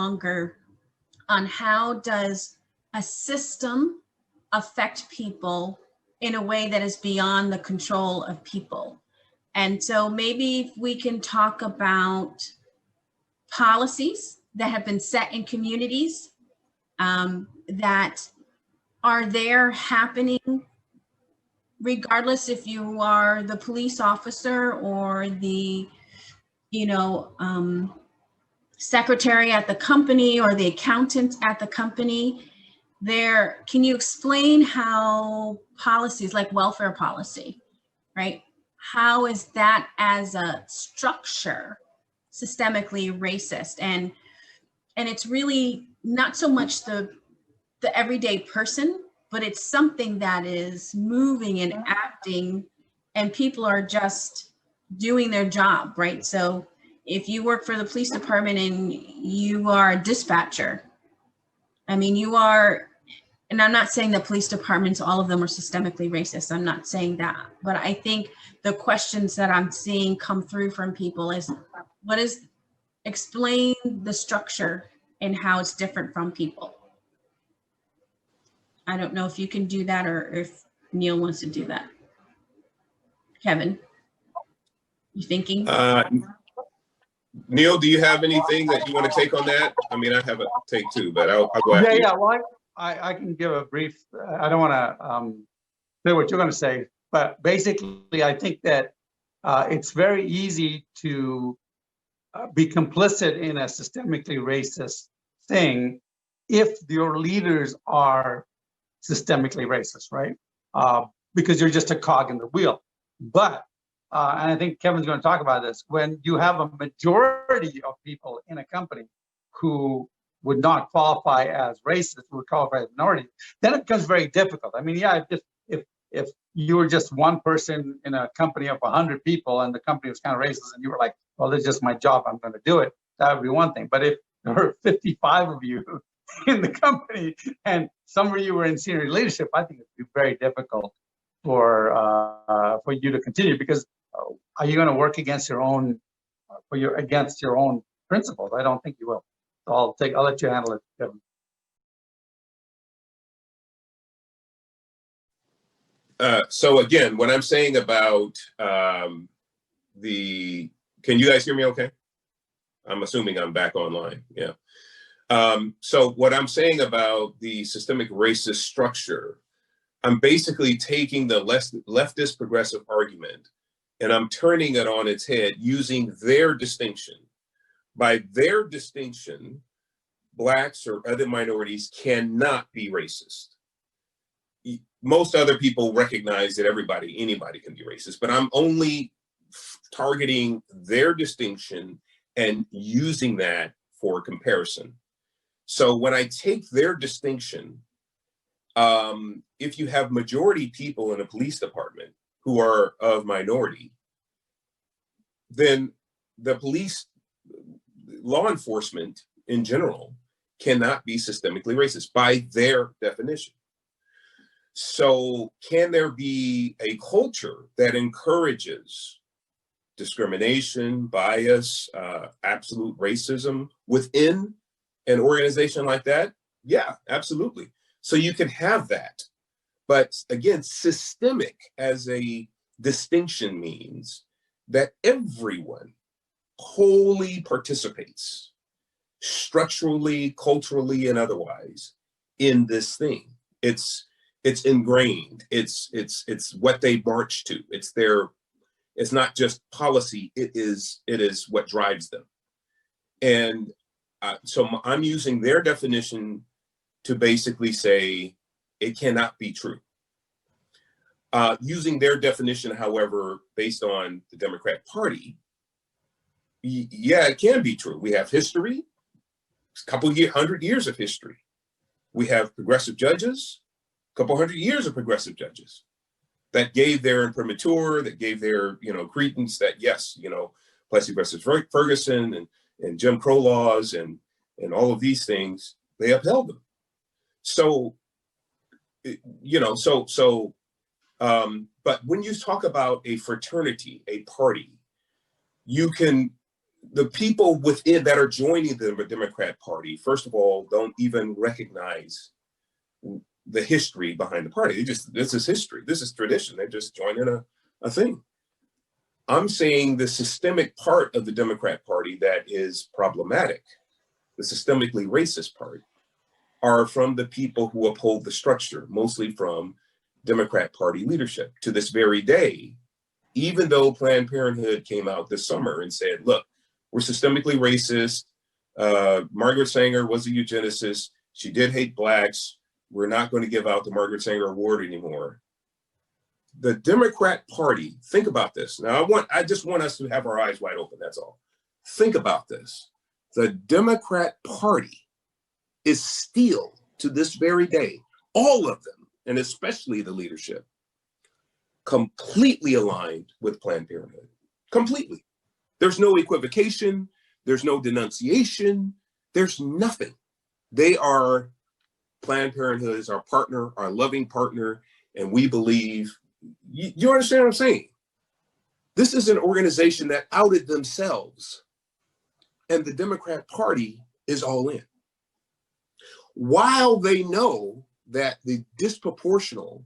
longer on how does a system affect people in a way that is beyond the control of people. And so maybe if we can talk about policies that have been set in communities that are there happening regardless if you are the police officer or the, secretary at the company or the accountant at the company. Can you explain how policies like welfare policy, right? How is that as a structure systemically racist? And it's really not so much the everyday person, but it's something that is moving and acting, and people are just doing their job, right? So if you work for the police department and you are a dispatcher, I mean, you are, and I'm not saying that police departments, all of them are systemically racist. I'm not saying that, but I think the questions that I'm seeing come through from people is, explain the structure and how it's different from people. I don't know if you can do that or if Neil wants to do that. Kevin, you thinking? Neil, do you have anything that you want to take on that? I mean, I have a take too, but I'll go after you. Yeah, well, I can give a brief, I don't want to say what you're going to say, but basically I think that it's very easy to be complicit in a systemically racist thing if your leaders are systemically racist, right? Because you're just a cog in the wheel. But, and I think Kevin's going to talk about this, when you have a majority of people in a company who would not qualify as racist, would qualify as minority, then it becomes very difficult. I mean, yeah, if you were just one person in a company of 100 people and the company was kind of racist and you were like, well, this is just my job, I'm going to do it, that would be one thing. But if there were 55 of you in the company and some of you were in senior leadership, I think it would be very difficult for you to continue, because are you going to work against your own principles? I don't think you will. So I'll let you handle it, Kevin. So again, what I'm saying about can you guys hear me okay? I'm assuming I'm back online, yeah. So what I'm saying about the systemic racist structure, I'm basically taking the leftist progressive argument and I'm turning it on its head using their distinction. By their distinction, Blacks or other minorities cannot be racist. Most other people recognize that anybody can be racist, but I'm only targeting their distinction and using that for comparison. So when I take their distinction, if you have majority people in a police department who are of minority, then the police, law enforcement in general, cannot be systemically racist by their definition. So can there be a culture that encourages discrimination, bias, absolute racism within an organization like that? Yeah, absolutely. So you can have that. But again, systemic as a distinction means that everyone wholly participates structurally, culturally, and otherwise in this thing. It's ingrained. It's what they march to. It's not just policy. It is what drives them. And so I'm using their definition to basically say it cannot be true. Using their definition, however, based on the Democrat Party, yeah, it can be true. We have history, a couple of 100 years of history. We have progressive judges, a couple 100 years of progressive judges that gave their imprimatur, that gave their, credence that yes, Plessy versus Ferguson and Jim Crow laws and all of these things, they upheld them. So, but when you talk about a fraternity, a party, you can the people within that are joining the Democrat Party, first of all, don't even recognize the history behind the party. This is history. This is tradition. They're just joining a thing. I'm saying the systemic part of the Democrat Party that is problematic, the systemically racist part, are from the people who uphold the structure, mostly from Democrat Party leadership. To this very day, even though Planned Parenthood came out this summer and said, look, we're systemically racist. Margaret Sanger was a eugenicist. She did hate Blacks. We're not going to give out the Margaret Sanger Award anymore. The Democrat Party, think about this. Now, I just want us to have our eyes wide open, that's all. Think about this. The Democrat Party is still, to this very day, all of them, and especially the leadership, completely aligned with Planned Parenthood. Completely. There's no equivocation. There's no denunciation. There's nothing. They are, Planned Parenthood is our partner, our loving partner, and we believe, you understand what I'm saying? This is an organization that outed themselves, and the Democrat Party is all in. While they know that the disproportional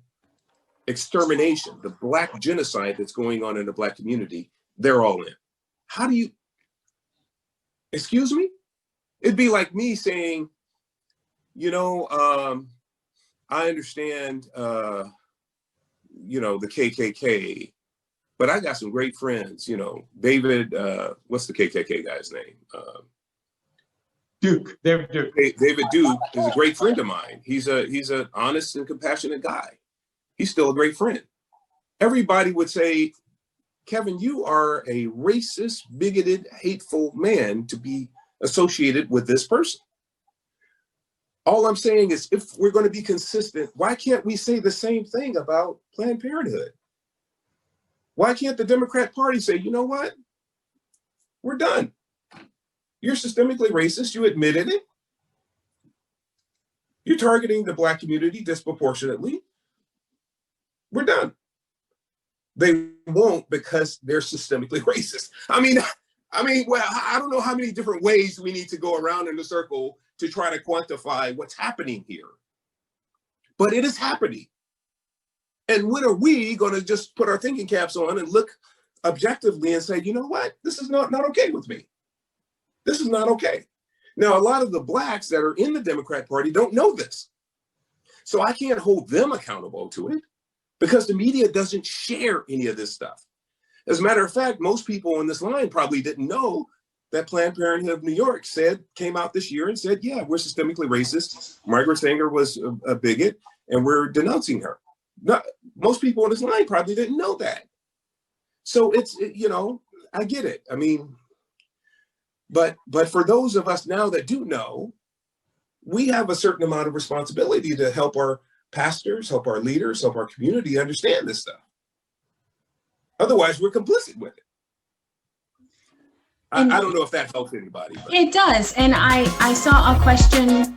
extermination, the Black genocide that's going on in the Black community, they're all in. How do you, excuse me? It'd be like me saying, you know, I understand, you know, the KKK, but I got some great friends, you know, David, what's the KKK guy's name? Duke, David Duke. David Duke is a great friend of mine. He's an honest and compassionate guy. He's still a great friend. Everybody would say, Kevin, you are a racist, bigoted, hateful man to be associated with this person. All I'm saying is, if we're going to be consistent, why can't we say the same thing about Planned Parenthood? Why can't the Democrat Party say, you know what? We're done. You're systemically racist. You admitted it. You're targeting the Black community disproportionately. We're done. They won't, because they're systemically racist. I mean, well, I don't know how many different ways we need to go around in the circle to try to quantify what's happening here. But it is happening. And when are we going to just put our thinking caps on and look objectively and say, you know what, this is not okay with me. This is not okay. Now, a lot of the Blacks that are in the Democrat Party don't know this. So I can't hold them accountable to it, because the media doesn't share any of this stuff. As a matter of fact, most people on this line probably didn't know that Planned Parenthood of New York came out this year and said, yeah, we're systemically racist. Margaret Sanger was a bigot, and we're denouncing her. Most people on this line probably didn't know that. So you know, I get it. I mean, but for those of us now that do know, we have a certain amount of responsibility to help our pastors, help our leaders, help our community understand this stuff. Otherwise, we're complicit with it. I don't know if that helps anybody. But. It does. And I saw a question